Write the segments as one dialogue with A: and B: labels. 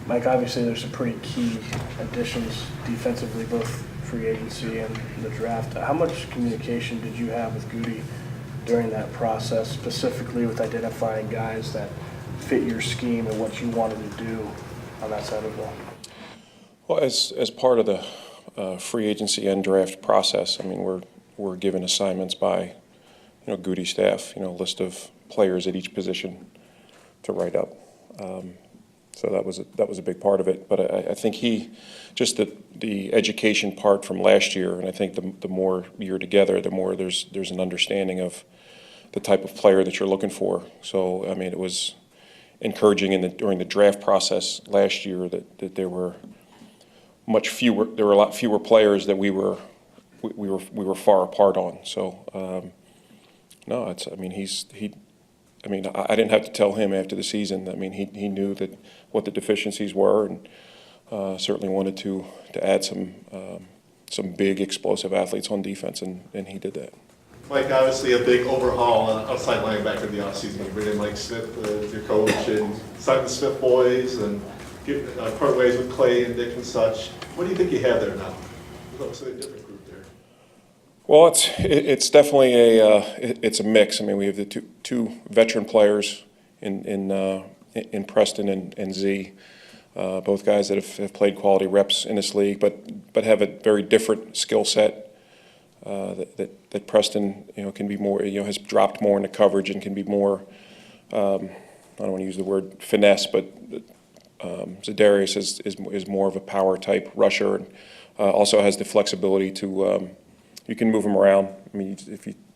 A: Mike, obviously there's some pretty key additions defensively, both free agency and the draft. How much communication did you have with Goody during that process, specifically with identifying guys that fit your scheme and what you wanted to do on that side of the ball?
B: Well, as part of the free agency and draft process, I mean, we're given assignments by, Goody staff, a list of players at each position to write up. So that was a big part of it. But I think just the education part from last year, and I think the more you're together, the more there's an understanding of the type of player that you're looking for. So I mean, it was encouraging during the draft process last year that there were a lot fewer players that we were far apart on. So no, I didn't have to tell him after the season. I mean, he knew what the deficiencies were, and certainly wanted to add some big explosive athletes on defense, and he did that.
C: Mike, obviously a big overhaul outside linebacker in the offseason. You bring in Mike Smith as your coach, and sign the Smith boys, and part ways with Clay and Dick and such. What do you think you have there now? It looks like a different group there.
B: Well, it's definitely it's a mix. I mean, we have the two veteran players in Preston and Z, both guys that have played quality reps in this league, but have a very different skill set. That Preston, can be more, has dropped more into coverage and can be more. I don't want to use the word finesse, but Za'Darius is more of a power type rusher, and also has the flexibility to. You can move him around. I mean,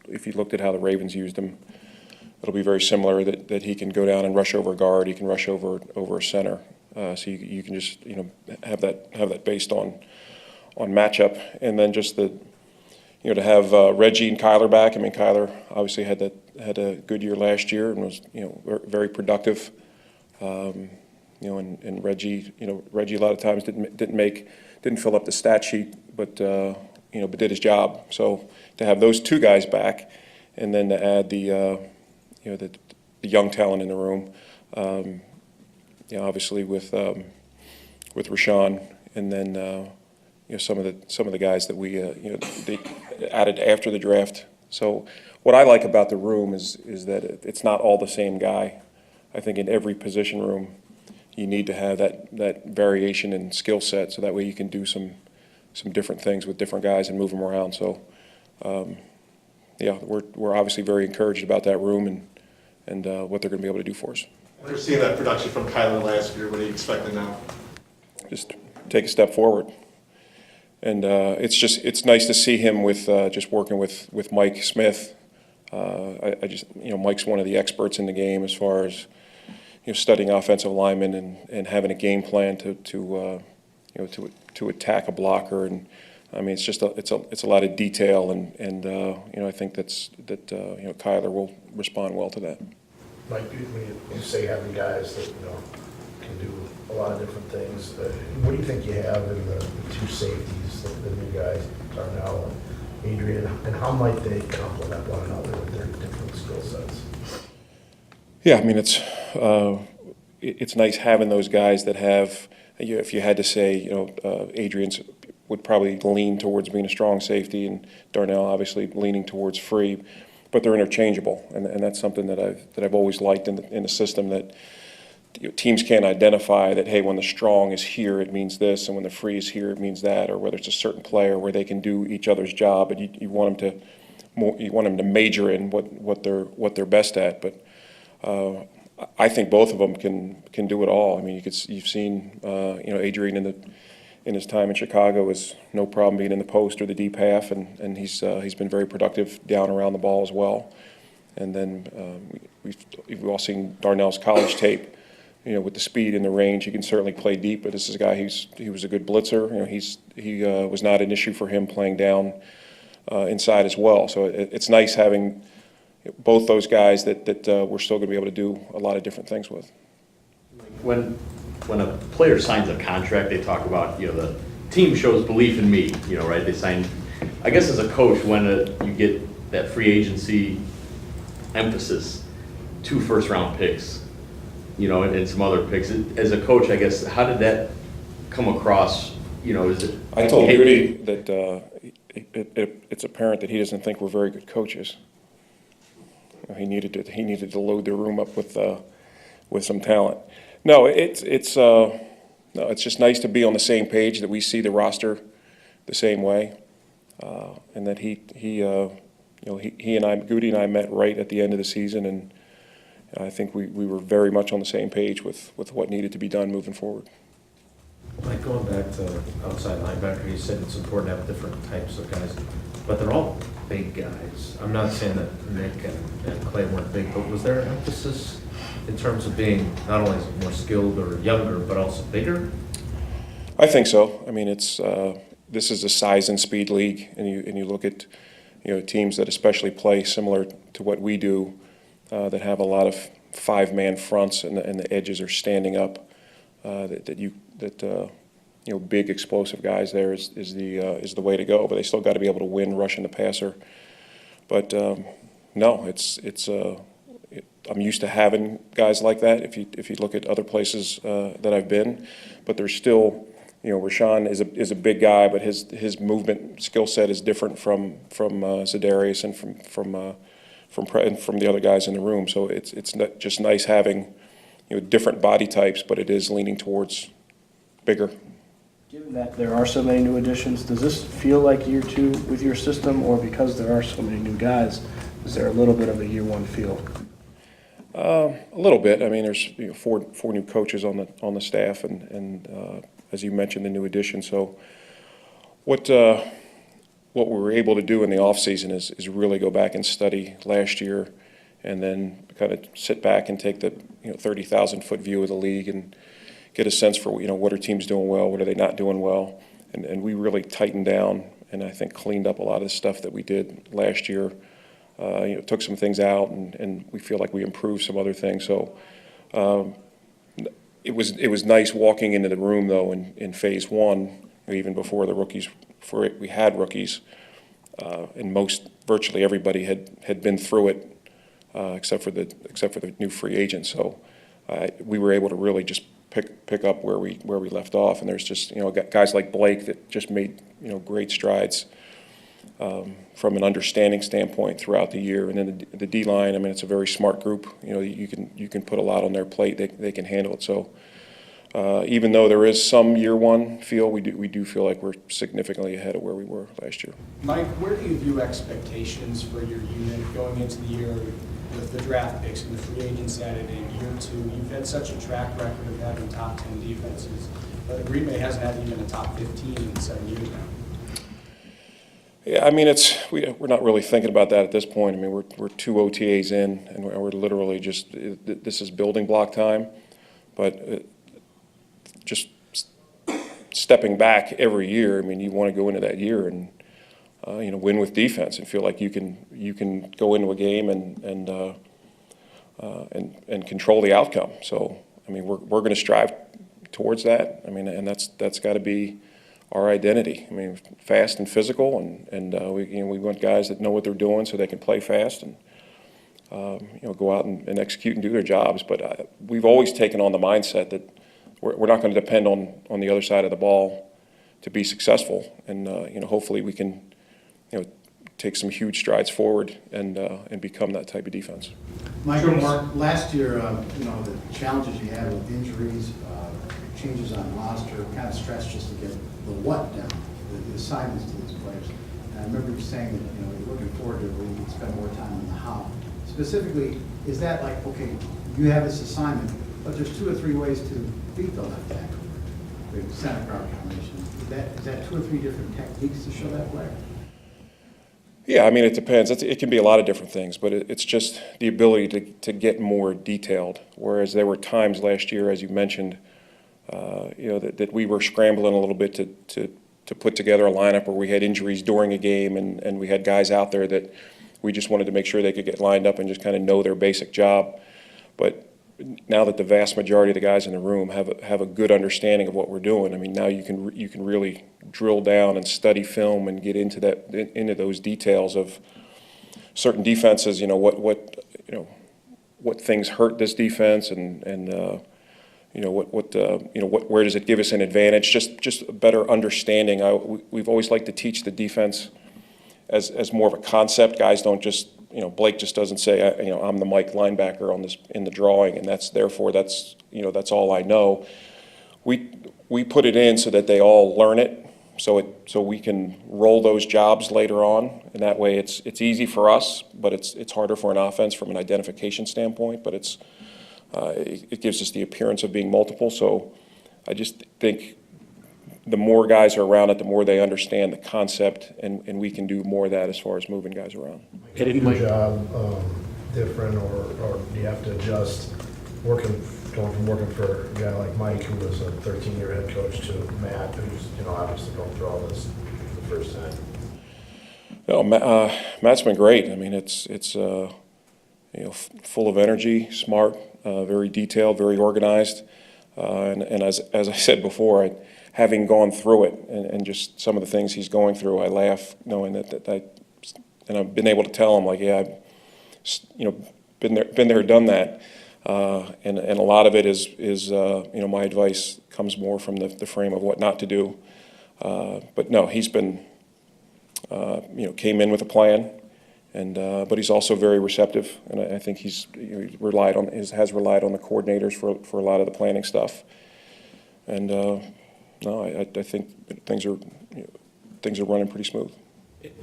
B: if you looked at how the Ravens used him, it'll be very similar. That he can go down and rush over a guard. He can rush over a center. So you can just have that based on matchup, and then just to have Reggie and Kyler back. I mean, Kyler obviously had a good year last year and was very productive. And Reggie a lot of times didn't fill up the stat sheet, but did his job. So to have those two guys back, and then to add the young talent in the room, obviously with Rashawn, and then some of the guys that we they added after the draft. So what I like about the room is that it's not all the same guy. I think in every position room you need to have that variation in skill set, so that way you can do some different things with different guys and move them around. So we're obviously very encouraged about that room and what they're going to be able to do for us.
C: We're seeing that production from Kyler last year. What are you expecting now?
B: Just take a step forward. And it's nice to see him with just working with Mike Smith. Mike's one of the experts in the game as far as studying offensive linemen and having a game plan to attack a blocker. And I mean, it's a lot of detail, and I think that Kyler will respond well to that.
D: Mike, when you say having guys that can do a lot of different things, what do you think you have in the two safeties, the new guys, Darnell and Adrian, and how might they complement one another with their different skill sets?
B: Yeah, I mean, it's nice having those guys that have. If you had to say, Adrian's would probably lean towards being a strong safety, and Darnell obviously leaning towards free, but they're interchangeable, and that's something that I've always liked in the system, that teams can't identify that, hey, when the strong is here, it means this, and when the free is here, it means that, or whether it's a certain player where they can do each other's job, but you want them to major in what they're best at. But I think both of them can do it all. I mean, you've seen Adrian in his time in Chicago is no problem being in the post or the deep half, and he's been very productive down around the ball as well. And then we've all seen Darnell's college tape. With the speed and the range, he can certainly play deep. But this is a guy he was a good blitzer. He was not an issue for him playing down inside as well. So it's nice having both those guys that we're still going to be able to do a lot of different things with.
E: When a player signs a contract, they talk about the team shows belief in me. Right? They sign. I guess as a coach, when you get that free agency emphasis, 2 first-round picks. you know, and some other picks. As a coach, I guess, how did that come across? You know, is it?
B: I told Goody that it's apparent that he doesn't think we're very good coaches. He needed to load the room up with some talent. No, it's just nice to be on the same page, that we see the roster the same way, and that he and I, Goody and I, met right at the end of the season, and I think we were very much on the same page with what needed to be done moving forward.
F: Like going back to outside linebacker, you said it's important to have different types of guys, but they're all big guys. I'm not saying that Nick and Clay weren't big, but was there an emphasis in terms of being not only more skilled or younger, but also bigger?
B: I think so. I mean, this is a size and speed league, and you look at teams that especially play similar to what we do, that have a lot of five-man fronts and the edges are standing up. Big explosive guys there is the way to go. But they still got to be able to win rushing the passer. But no, I'm used to having guys like that. If you look at other places that I've been, but there's still, Rashawn is a big guy, but his movement skill set is different from Za'Darius and from the other guys in the room. So it's just nice having different body types, but it is leaning towards bigger.
A: Given that there are so many new additions, does this feel like year two with your system, or because there are so many new guys, is there a little bit of a year one feel?
B: A little bit. I mean, there's four new coaches on the staff, and as you mentioned, the new addition. So what we were able to do in the off season is really go back and study last year, and then kind of sit back and take the 30,000-foot view of the league and get a sense for what are teams doing well, what are they not doing well, and we really tightened down and I think cleaned up a lot of the stuff that we did last year. Took some things out and we feel like we improved some other things. So it was nice walking into the room though in phase one, even before we had rookies, and virtually everybody had been through it, except for the new free agents. So we were able to really just pick up where we left off, and there's just guys like Blake that just made great strides from an understanding standpoint throughout the year. And then the D line, I mean, it's a very smart group. You can put a lot on their plate. They can handle it. So even though there is some year one feel, we do feel like we're significantly ahead of where we were last year.
G: Mike, where do you view expectations for your unit going into the year with the draft picks and the free agents added in year two? You've had such a track record of having top 10 defenses, but Green Bay hasn't had even a top 15 in 7 years now.
B: Yeah, I mean, we're not really thinking about that at this point. I mean, we're 2 OTAs in, and we're literally just, this is building block time, but just stepping back every year. I mean, you want to go into that year and win with defense and feel like you can go into a game and control the outcome. So I mean, we're going to strive towards that. I mean, and that's got to be our identity. I mean, fast and physical, and we want guys that know what they're doing so they can play fast and go out and execute and do their jobs. But we've always taken on the mindset that we're not going to depend on the other side of the ball to be successful, and hopefully we can take some huge strides forward and become that type of defense.
H: Mike and Mark, last year, the challenges you had with injuries, changes on roster, kind of stretched just to get the what down, the assignments to these players. And I remember you saying that you're looking forward to where you can spend more time on the how. Specifically, is that like, okay, you have this assignment, but there's 2 or 3 ways to beat the left tackle, the center guard combination. Is that 2 or 3 different techniques to show that player?
B: Yeah, I mean, it depends. It can be a lot of different things, but it's just the ability to get more detailed. Whereas there were times last year, as you mentioned, that we were scrambling a little bit to put together a lineup where we had injuries during a game, and we had guys out there that we just wanted to make sure they could get lined up and just kind of know their basic job. But now that the vast majority of the guys in the room have a good understanding of what we're doing, I mean, now you can really drill down and study film and get into what things hurt this defense and you know, where does it give us an advantage? Just a better understanding. We've always liked to teach the defense as more of a concept. Guys don't just, you know, Blake just doesn't say, you know, I'm the Mike linebacker on this in the drawing, and that's you know, that's all I know. We put it in so that they all learn it, so we can roll those jobs later on, and that way it's easy for us, but it's harder for an offense from an identification standpoint. But it gives us the appearance of being multiple. So I just think the more guys are around it, the more they understand the concept, and we can do more of that as far as moving guys around.
D: Is your job different, or do you have to adjust going from working for a guy like Mike, who was a 13-year head coach, to Matt, who's, you know, obviously going through all this for the first time?
B: No, Matt's been great. I mean, it's you know, full of energy, smart, very detailed, very organized, and as I said before, having gone through it and just some of the things he's going through, I laugh knowing and I've been able to tell him, like, yeah, I've, you know, been there, done that, and a lot of it is you know, my advice comes more from the frame of what not to do, but no, he's been you know, came in with a plan, and but he's also very receptive, and I think he's, you know, has relied on the coordinators for a lot of the planning stuff, and no, I think things are running pretty smooth.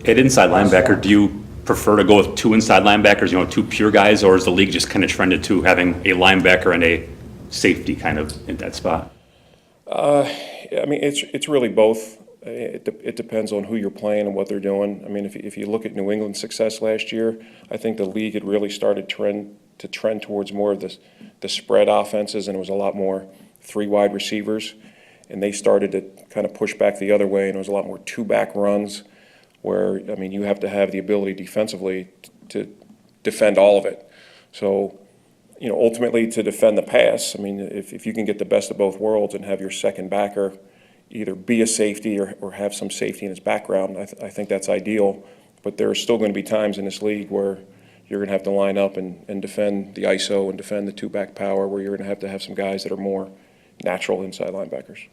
I: At inside linebacker, do you prefer to go with two inside linebackers, you know, two pure guys, or is the league just kind of trended to having a linebacker and a safety kind of in that spot?
B: I mean, it's really both. It depends on who you're playing and what they're doing. I mean, if you look at New England's success last year, I think the league had really started to trend towards more of the spread offenses, and it was a lot more 3 wide receivers, and they started to kind of push back the other way, and it was a lot more 2-back runs, where, I mean, you have to have the ability defensively to defend all of it. So, you know, ultimately to defend the pass, I mean, if you can get the best of both worlds and have your second backer either be a safety or have some safety in his background, I think that's ideal. But there are still going to be times in this league where you're going to have to line up and defend the ISO and defend the 2-back power, where you're going to have some guys that are more natural inside linebackers.